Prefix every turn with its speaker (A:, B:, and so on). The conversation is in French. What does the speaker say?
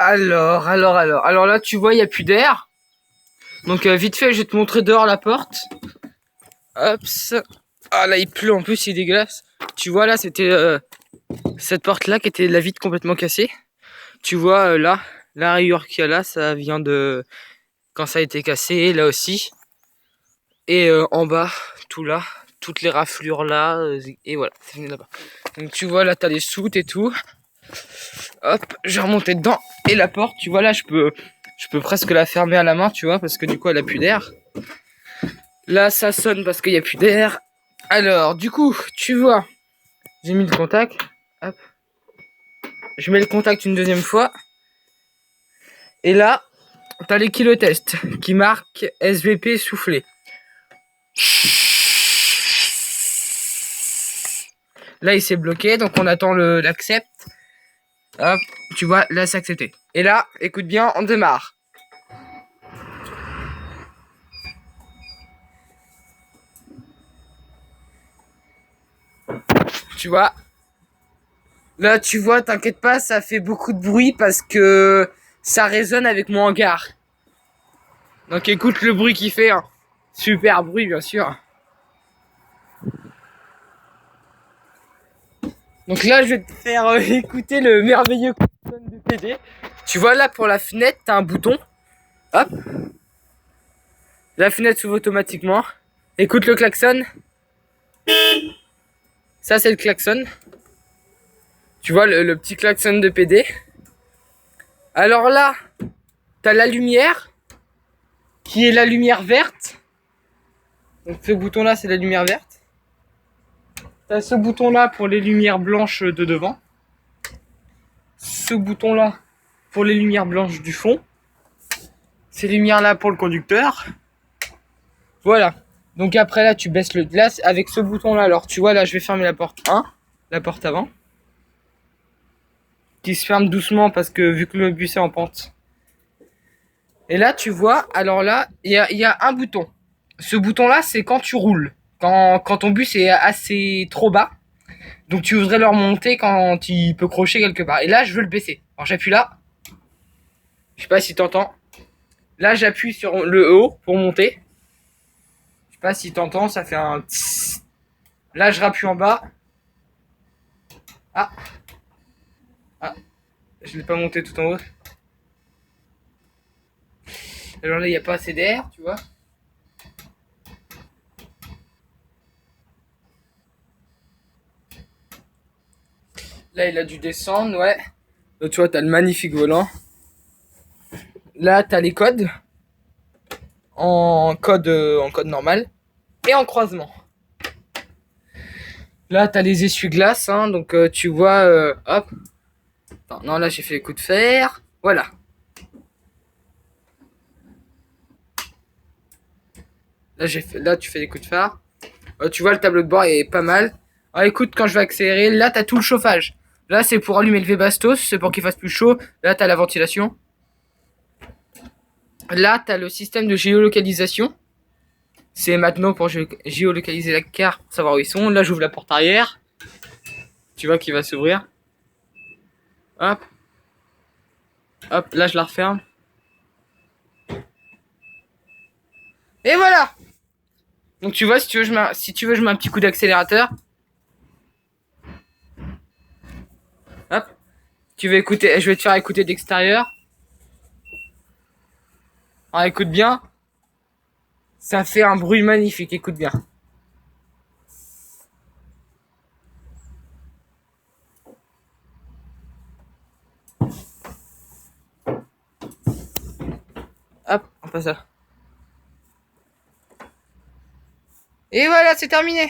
A: Alors là, tu vois, il n'y a plus d'air. Donc, vite fait, je vais te montrer dehors la porte. Hop. Ah, là, il pleut en plus, c'est dégueulasse. Tu vois, là, c'était cette porte-là qui était la vitre complètement cassée. Tu vois, là, la rayure qu'il y a là, ça vient de quand ça a été cassé, là aussi. Et en bas, tout là, toutes les raflures là, et voilà, c'est venu là-bas. Donc, tu vois, là, t'as les soutes et tout. Hop, j'ai remonté dedans. Et la porte, tu vois, là, je peux presque la fermer à la main, tu vois, parce que du coup, elle a plus d'air. Là, ça sonne parce qu'il y a plus d'air. Alors, du coup, tu vois, j'ai mis le contact. Hop. Je mets le contact une deuxième fois. Et là, t'as les kilotests qui marquent SVP soufflé. Là, il s'est bloqué, donc on attend l'accept. Hop, tu vois, là, c'est accepté. Et là, écoute bien, on démarre. Tu vois. Là, tu vois, t'inquiète pas, ça fait beaucoup de bruit parce que ça résonne avec mon hangar. Donc écoute le bruit qu'il fait. Hein. Super bruit, bien sûr. Donc là, je vais te faire écouter le merveilleux klaxon de PD. Tu vois, là, pour la fenêtre, t'as un bouton. Hop. La fenêtre s'ouvre automatiquement. Écoute le klaxon. Ça, c'est le klaxon. Tu vois, le petit klaxon de PD. Alors là, t'as la lumière, qui est la lumière verte. Donc ce bouton-là, c'est la lumière verte. T'as ce bouton-là pour les lumières blanches de devant. Ce bouton-là pour les lumières blanches du fond. Ces lumières-là pour le conducteur. Voilà. Donc après là, tu baisses le glace avec ce bouton-là. Alors tu vois, là, je vais fermer la porte 1, la porte avant. Qui se ferme doucement parce que vu que le bus est en pente. Et là, tu vois, alors là, il y a un bouton. Ce bouton-là, c'est quand tu roules. Quand ton bus est assez trop bas. Donc tu voudrais le remonter quand il peut crocher quelque part. Et là, je veux le baisser. Alors j'appuie là. Je sais pas si t'entends. Là, j'appuie sur le haut pour monter. Je sais pas si t'entends, ça fait un tss. Là, je rappuie en bas. Ah. Ah. Je l'ai pas monté tout en haut. Alors là, il n'y a pas assez d'air, tu vois. Là, il a dû descendre, ouais. Là, tu vois, t'as le magnifique volant. Là, t'as les codes. En code normal. Et en croisement. Là, t'as les essuie-glaces, hein, donc tu vois, hop. Attends, non, là, j'ai fait les coups de fer. Voilà. Là, tu fais les coups de phare. Tu vois, le tableau de bord est pas mal. Alors, écoute, quand je vais accélérer, là, t'as tout le chauffage. Là, c'est pour allumer le V-Bastos, c'est pour qu'il fasse plus chaud. Là, t'as la ventilation. Là, t'as le système de géolocalisation. C'est maintenant pour géolocaliser la carte, pour savoir où ils sont. Là, j'ouvre la porte arrière. Tu vois qu'il va s'ouvrir. Hop. Hop, là, je la referme. Et voilà. Donc, tu vois, si tu veux, je mets un petit coup d'accélérateur. Hop. Tu veux écouter, je vais te faire écouter d'extérieur. Alors, écoute bien. Ça fait un bruit magnifique, écoute bien. Hop, on passe là. Et voilà, c'est terminé.